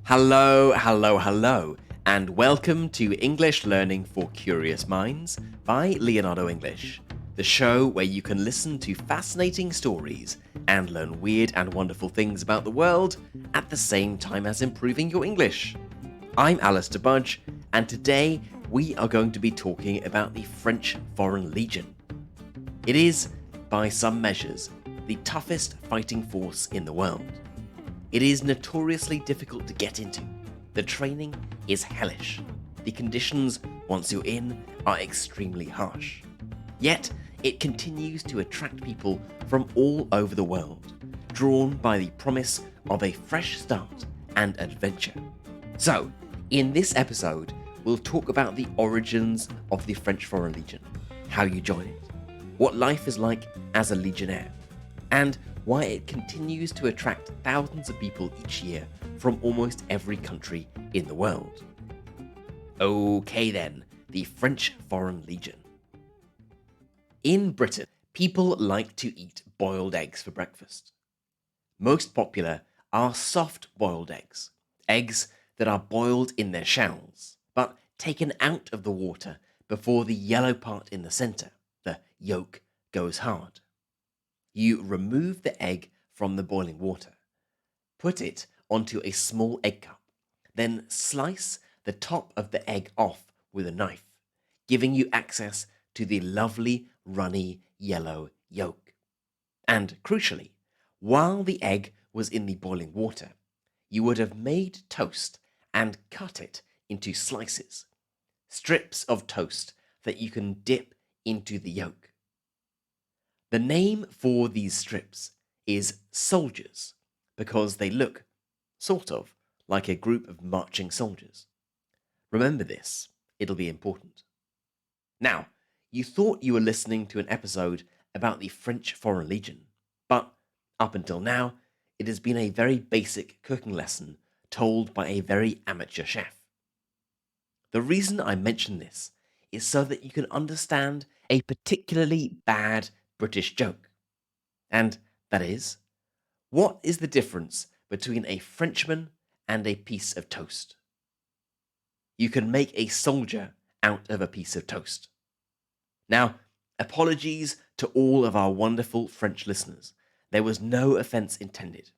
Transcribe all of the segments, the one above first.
Hello, hello, hello, and welcome to English Learning for Curious Minds by Leonardo English, the show where you can listen to fascinating stories and learn weird and wonderful things about the world at the same time as improving your English. I'm Alistair Budge, and today we are going to be talking about the French Foreign Legion. It is, by some measures, the toughest fighting force in the world. It is notoriously difficult to get into. The training is hellish. The conditions, once you're in, are extremely harsh. Yet, it continues to attract people from all over the world, drawn by the promise of a fresh start and adventure. So, in this episode, we'll talk about the origins of the French Foreign Legion, how you join it, what life is like as a Legionnaire, and why it continues to attract thousands of people each year from almost every country in the world. Okay then, the French Foreign Legion. In Britain, people like to eat boiled eggs for breakfast. Most popular are soft boiled eggs, eggs that are boiled in their shells, but taken out of the water before the yellow part in the centre, the yolk, goes hard. You remove the egg from the boiling water, put it onto a small egg cup, then slice the top of the egg off with a knife, giving you access to the lovely, runny, yellow yolk. And crucially, while the egg was in the boiling water, you would have made toast and cut it into slices, strips of toast that you can dip into the yolk. The name for these strips is soldiers because they look, sort of, like a group of marching soldiers. Remember this, it'll be important. Now, you thought you were listening to an episode about the French Foreign Legion, but up until now, it has been a very basic cooking lesson told by a very amateur chef. The reason I mention this is so that you can understand a particularly bad British joke. And that is, what is the difference between a Frenchman and a piece of toast? You can make a soldier out of a piece of toast. Now, apologies to all of our wonderful French listeners. There was no offense intended.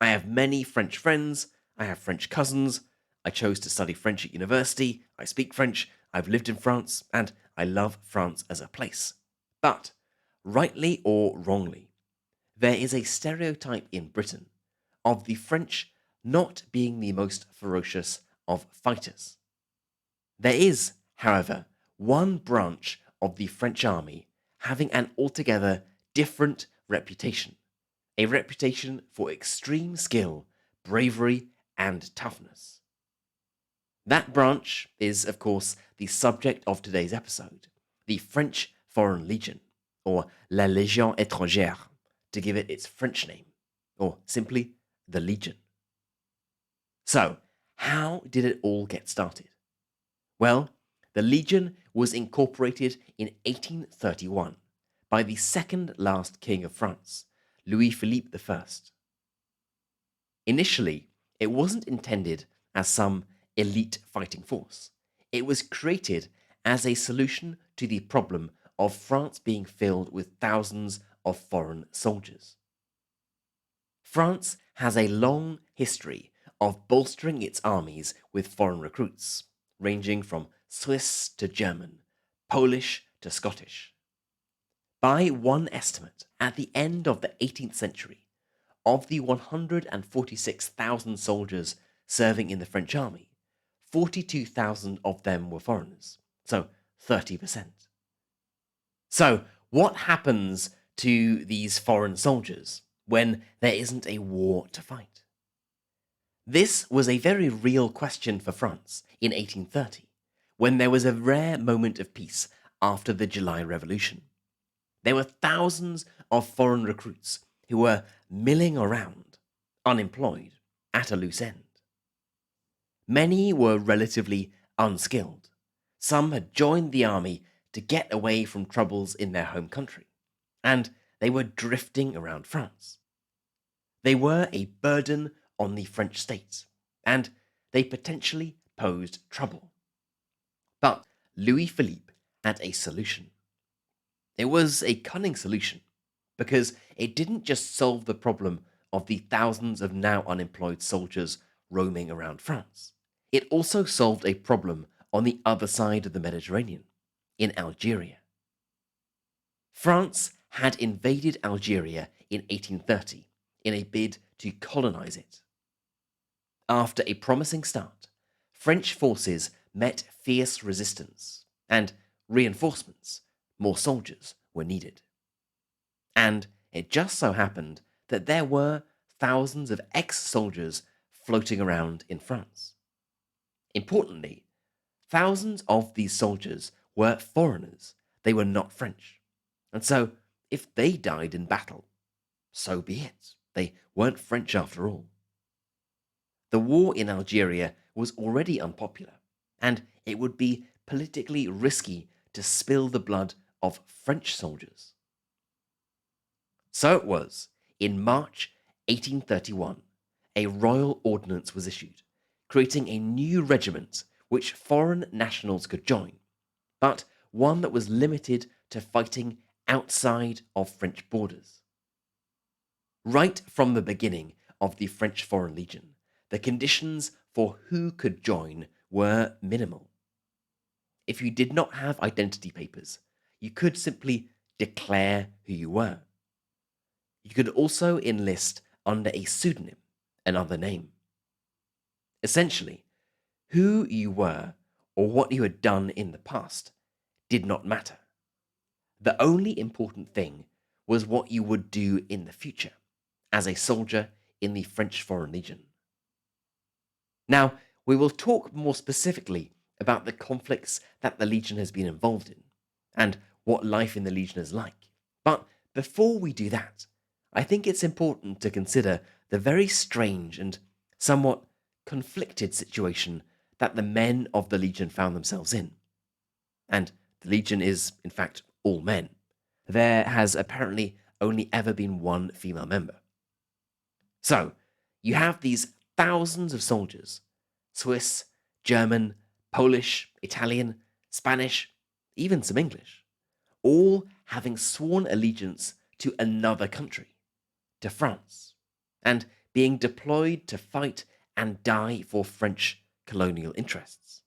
I have many French friends, I have French cousins, I chose to study French at university, I speak French, I've lived in France, and I love France as a place. But, rightly or wrongly, there is a stereotype in Britain of the French not being the most ferocious of fighters. There is, however, one branch of the French army having an altogether different reputation, a reputation for extreme skill, bravery, and toughness. That branch is, of course, the subject of today's episode, the French Foreign Legion, or La Légion étrangère, to give it its French name, or simply the Legion. So, how did it all get started? Well, the Legion was incorporated in 1831 by the second last king of France, Louis-Philippe I. Initially, it wasn't intended as some elite fighting force. It was created as a solution to the problem of France being filled with thousands of foreign soldiers. France has a long history of bolstering its armies with foreign recruits, ranging from Swiss to German, Polish to Scottish. By one estimate, at the end of the 18th century, of the 146,000 soldiers serving in the French army, 42,000 of them were foreigners, so 30%. So, what happens to these foreign soldiers when there isn't a war to fight? This was a very real question for France in 1830, when there was a rare moment of peace after the July Revolution. There were thousands of foreign recruits who were milling around, unemployed, at a loose end. Many were relatively unskilled. Some had joined the army to get away from troubles in their home country, and they were drifting around France. They were a burden on the French state, and they potentially posed trouble. But Louis Philippe had a solution. It was a cunning solution because it didn't just solve the problem of the thousands of now unemployed soldiers roaming around France. It also solved a problem on the other side of the Mediterranean, in Algeria. France had invaded Algeria in 1830 in a bid to colonize it. After a promising start, French forces met fierce resistance, and reinforcements, more soldiers, were needed. And it just so happened that there were thousands of ex soldiers floating around in France. Importantly, thousands of these soldiers were foreigners, they were not French. And so, if they died in battle, so be it. They weren't French after all. The war in Algeria was already unpopular, and it would be politically risky to spill the blood of French soldiers. So it was, in March 1831, a royal ordinance was issued, creating a new regiment which foreign nationals could join, but one that was limited to fighting outside of French borders. Right from the beginning of the French Foreign Legion, the conditions for who could join were minimal. If you did not have identity papers, you could simply declare who you were. You could also enlist under a pseudonym, another name. Essentially, who you were or what you had done in the past did not matter. The only important thing was what you would do in the future as a soldier in the French Foreign Legion. Now, we will talk more specifically about the conflicts that the Legion has been involved in and what life in the Legion is like. But before we do that, I think it's important to consider the very strange and somewhat conflicted situation that the men of the Legion found themselves in. And the Legion is, in fact, all men. There has apparently only ever been one female member. So, you have these thousands of soldiers, Swiss, German, Polish, Italian, Spanish, even some English, all having sworn allegiance to another country, to France, and being deployed to fight and die for French colonial interests.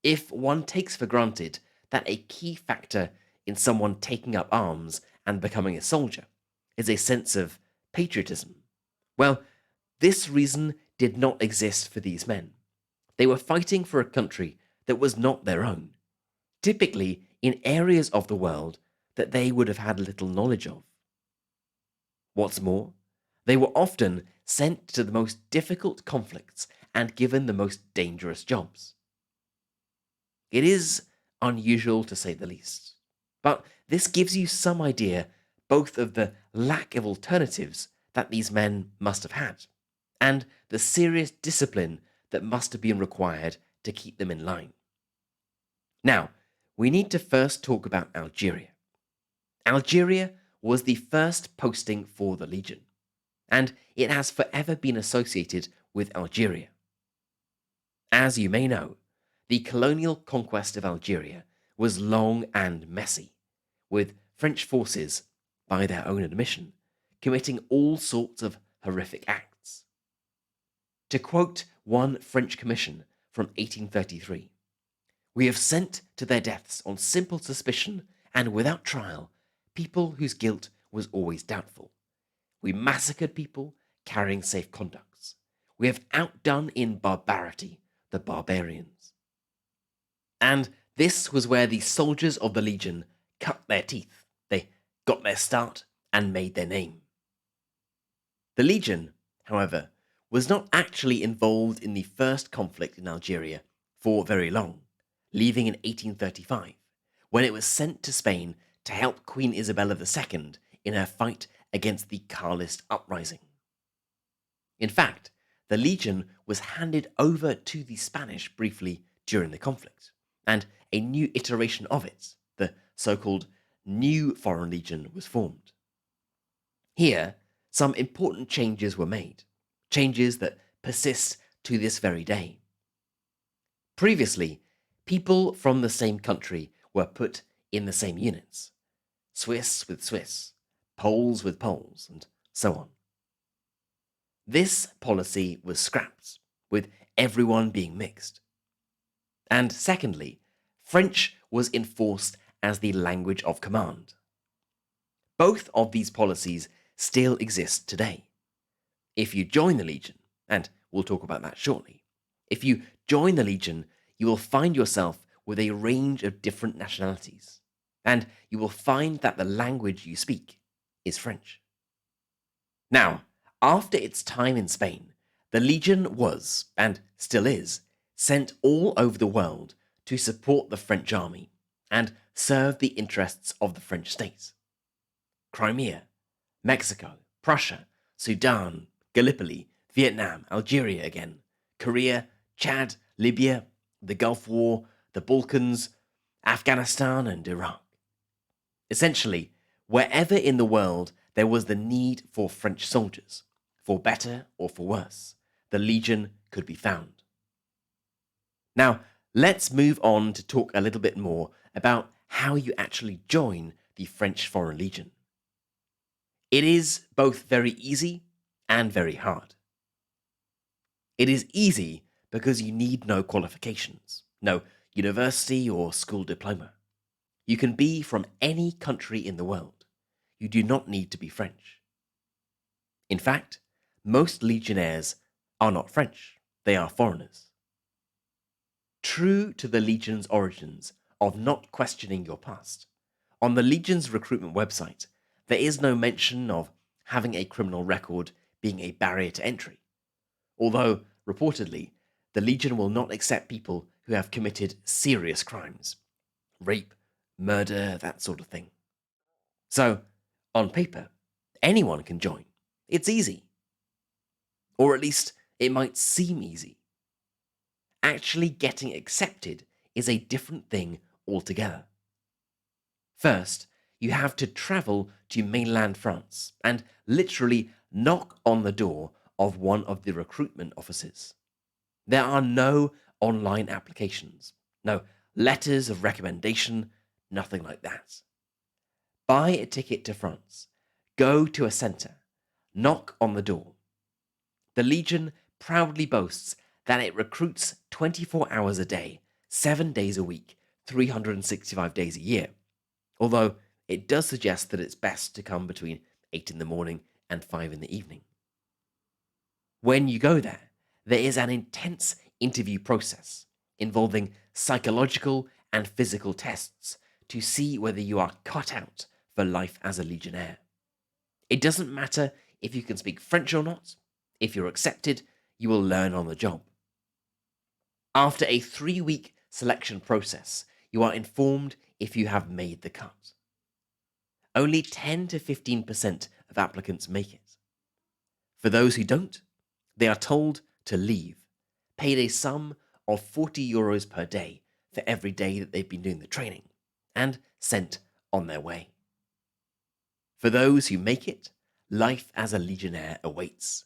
If one takes for granted that a key factor in someone taking up arms and becoming a soldier is a sense of patriotism, well, this reason did not exist for these men. They were fighting for a country that was not their own, typically in areas of the world that they would have had little knowledge of. What's more, they were often sent to the most difficult conflicts and given the most dangerous jobs. It is unusual to say the least, but this gives you some idea both of the lack of alternatives that these men must have had, and the serious discipline that must have been required to keep them in line. Now, we need to first talk about Algeria. Algeria was the first posting for the Legion, and it has forever been associated with Algeria. As you may know, the colonial conquest of Algeria was long and messy, with French forces, by their own admission, committing all sorts of horrific acts. To quote one French commission from 1833, "We have sent to their deaths on simple suspicion and without trial people whose guilt was always doubtful. We massacred people carrying safe conducts. We have outdone in barbarity the barbarians." And this was where the soldiers of the Legion cut their teeth. They got their start and made their name. The Legion, however, was not actually involved in the first conflict in Algeria for very long, leaving in 1835, when it was sent to Spain to help Queen Isabella II in her fight against the Carlist uprising. In fact, the Legion was handed over to the Spanish briefly during the conflict, and a new iteration of it, the so-called New Foreign Legion, was formed. Here, some important changes were made, changes that persist to this very day. Previously, people from the same country were put in the same units, Swiss with Swiss, Poles with Poles, and so on. This policy was scrapped, with everyone being mixed. And secondly, French was enforced as the language of command. Both of these policies still exist today. If you join the Legion, and we'll talk about that shortly, if you join the Legion, you will find yourself with a range of different nationalities, and you will find that the language you speak is French. Now, after its time in Spain, the Legion was, and still is, sent all over the world to support the French army and serve the interests of the French state. Crimea, Mexico, Prussia, Sudan, Gallipoli, Vietnam, Algeria again, Korea, Chad, Libya, the Gulf War, the Balkans, Afghanistan, and Iraq. Essentially, wherever in the world there was the need for French soldiers, for better or for worse, the Legion could be found. Now, let's move on to talk a little bit more about how you actually join the French Foreign Legion. It is both very easy and very hard. It is easy because you need no qualifications, no university or school diploma. You can be from any country in the world. You do not need to be French. In fact, most legionnaires are not French, they are foreigners. True to the Legion's origins of not questioning your past, on the Legion's recruitment website, there is no mention of having a criminal record being a barrier to entry, although, reportedly, the Legion will not accept people who have committed serious crimes, rape, murder, that sort of thing. So, on paper, anyone can join. It's easy. Or at least, it might seem easy. Actually getting accepted is a different thing altogether. First, you have to travel to mainland France and literally knock on the door of one of the recruitment offices. There are no online applications, no letters of recommendation, nothing like that. Buy a ticket to France, go to a centre, knock on the door. The Legion proudly boasts that it recruits 24 hours a day, 7 days a week, 365 days a year, although it does suggest that it's best to come between 8 in the morning and 5 in the evening. When you go there, there is an intense interview process involving psychological and physical tests to see whether you are cut out for life as a Legionnaire. It doesn't matter if you can speak French or not. If you're accepted, you will learn on the job. After a 3-week selection process, you are informed if you have made the cut. Only 10 to 15% of applicants make it. For those who don't, they are told to leave, paid a sum of €40 per day for every day that they've been doing the training, and sent on their way. For those who make it, life as a Legionnaire awaits.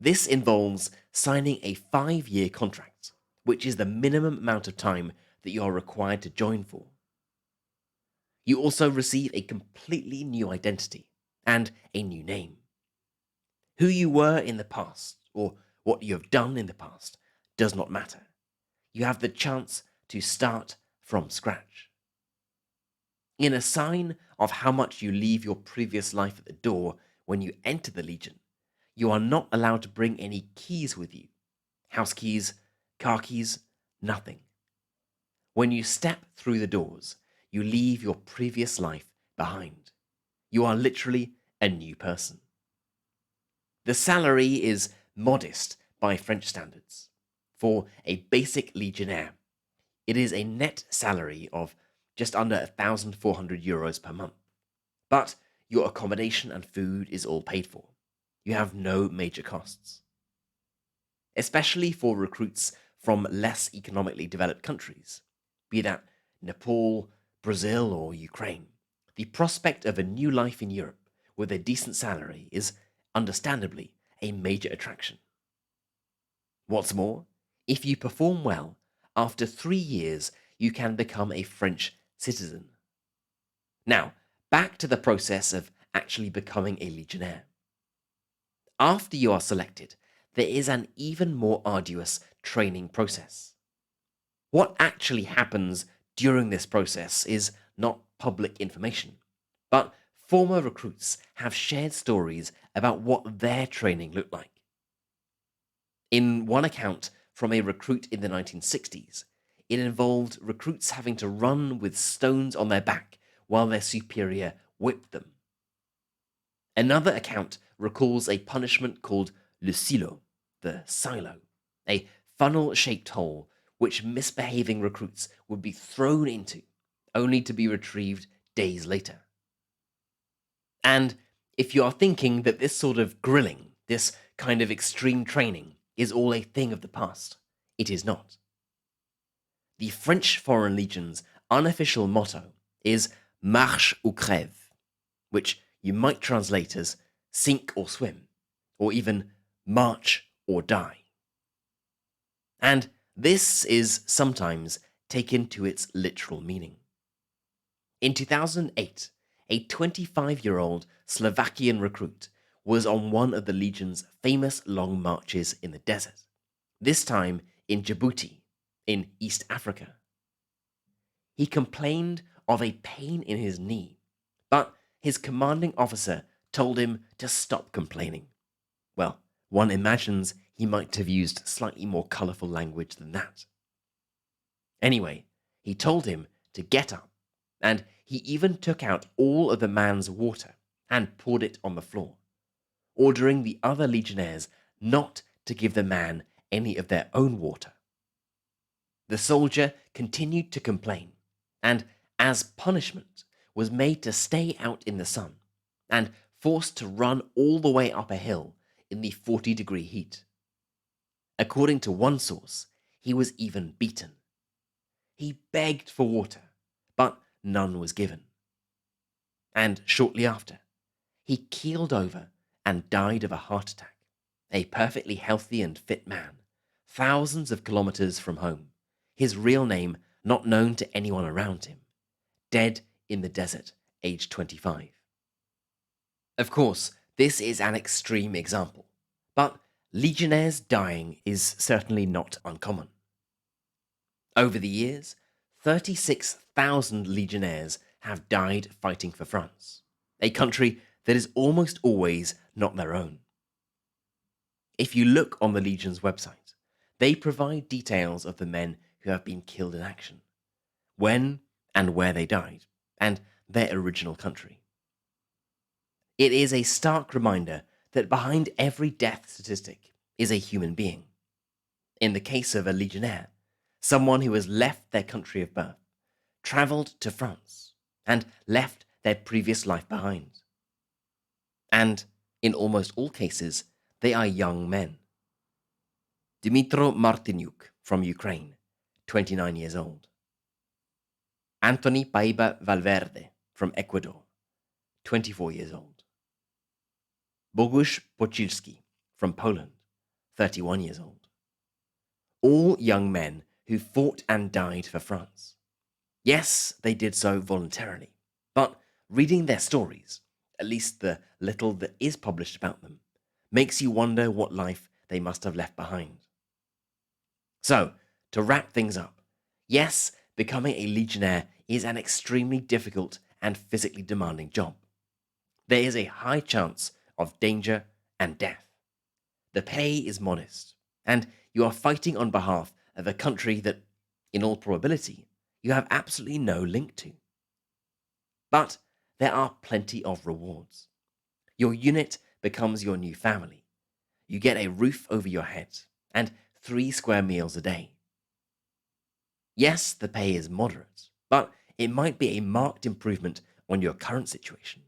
This involves signing a 5-year contract, which is the minimum amount of time that you are required to join for. You also receive a completely new identity and a new name. Who you were in the past, or what you have done in the past, does not matter. You have the chance to start from scratch. In a sign of how much you leave your previous life at the door when you enter the Legion, you are not allowed to bring any keys with you. House keys, car keys, nothing. When you step through the doors, you leave your previous life behind. You are literally a new person. The salary is modest by French standards. For a basic Legionnaire, it is a net salary of just under €1,400 per month. But your accommodation and food is all paid for. You have no major costs. Especially for recruits from less economically developed countries, be that Nepal, Brazil, or Ukraine, the prospect of a new life in Europe with a decent salary is, understandably, a major attraction. What's more, if you perform well, after 3 years, you can become a French citizen. Now, back to the process of actually becoming a Legionnaire. After you are selected, there is an even more arduous training process. What actually happens during this process is not public information, but former recruits have shared stories about what their training looked like. In one account from a recruit in the 1960s, it involved recruits having to run with stones on their back while their superior whipped them. Another account recalls a punishment called le silo, the silo, a funnel-shaped hole which misbehaving recruits would be thrown into, only to be retrieved days later. And if you are thinking that this sort of grilling, this kind of extreme training, is all a thing of the past, it is not. The French Foreign Legion's unofficial motto is Marche ou crève, which you might translate as sink or swim, or even march or die. And this is sometimes taken to its literal meaning. In 2008, a 25-year-old Slovakian recruit was on one of the Legion's famous long marches in the desert, this time in Djibouti, in East Africa. He complained of a pain in his knee, but his commanding officer told him to stop complaining. Well, one imagines he might have used slightly more colourful language than that. Anyway, he told him to get up, and he even took out all of the man's water and poured it on the floor, ordering the other legionnaires not to give the man any of their own water. The soldier continued to complain, and as punishment, was made to stay out in the sun and forced to run all the way up a hill in the 40-degree heat. According to one source, he was even beaten. He begged for water, but none was given. And shortly after, he keeled over and died of a heart attack, a perfectly healthy and fit man, thousands of kilometers from home, his real name not known to anyone around him, dead in the desert, aged 25. Of course, this is an extreme example, but legionnaires dying is certainly not uncommon. Over the years, 36,000 legionnaires have died fighting for France, a country that is almost always not their own. If you look on the Legion's website, they provide details of the men who have been killed in action, when and where they died, and their original country. It is a stark reminder that behind every death statistic is a human being. In the case of a legionnaire, someone who has left their country of birth, travelled to France, and left their previous life behind. And in almost all cases, they are young men. Dmytro Martinyuk from Ukraine, 29 years old. Anthony Paiva Valverde from Ecuador, 24 years old. Bogusz Pocilski from Poland, 31 years old. All young men who fought and died for France. Yes, they did so voluntarily, but reading their stories, at least the little that is published about them, makes you wonder what life they must have left behind. So, to wrap things up, yes, becoming a legionnaire is an extremely difficult and physically demanding job. There is a high chance of danger and death. The pay is modest, and you are fighting on behalf of a country that, in all probability, you have absolutely no link to. But there are plenty of rewards. Your unit becomes your new family. You get a roof over your head and 3 square meals a day. Yes, the pay is moderate, but it might be a marked improvement on your current situation.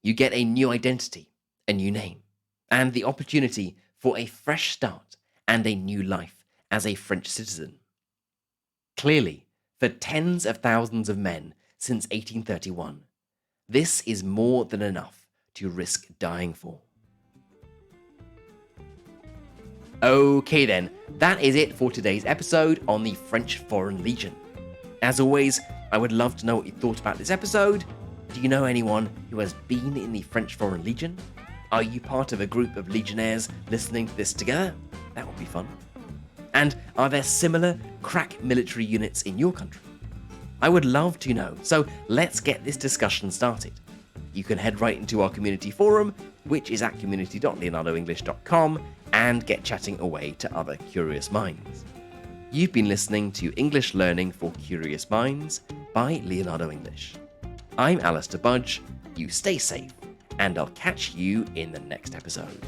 You get a new identity, a new name, and the opportunity for a fresh start and a new life as a French citizen. Clearly, for tens of thousands of men since 1831, this is more than enough to risk dying for. Okay then, that is it for today's episode on the French Foreign Legion. As always, I would love to know what you thought about this episode. Do you know anyone who has been in the French Foreign Legion? Are you part of a group of Legionnaires listening to this together? That would be fun. And are there similar crack military units in your country? I would love to know, so let's get this discussion started. You can head right into our community forum, which is at community.leonardoenglish.com, and get chatting away to other curious minds. You've been listening to English Learning for Curious Minds by Leonardo English. I'm Alistair Budge, you stay safe, and I'll catch you in the next episode.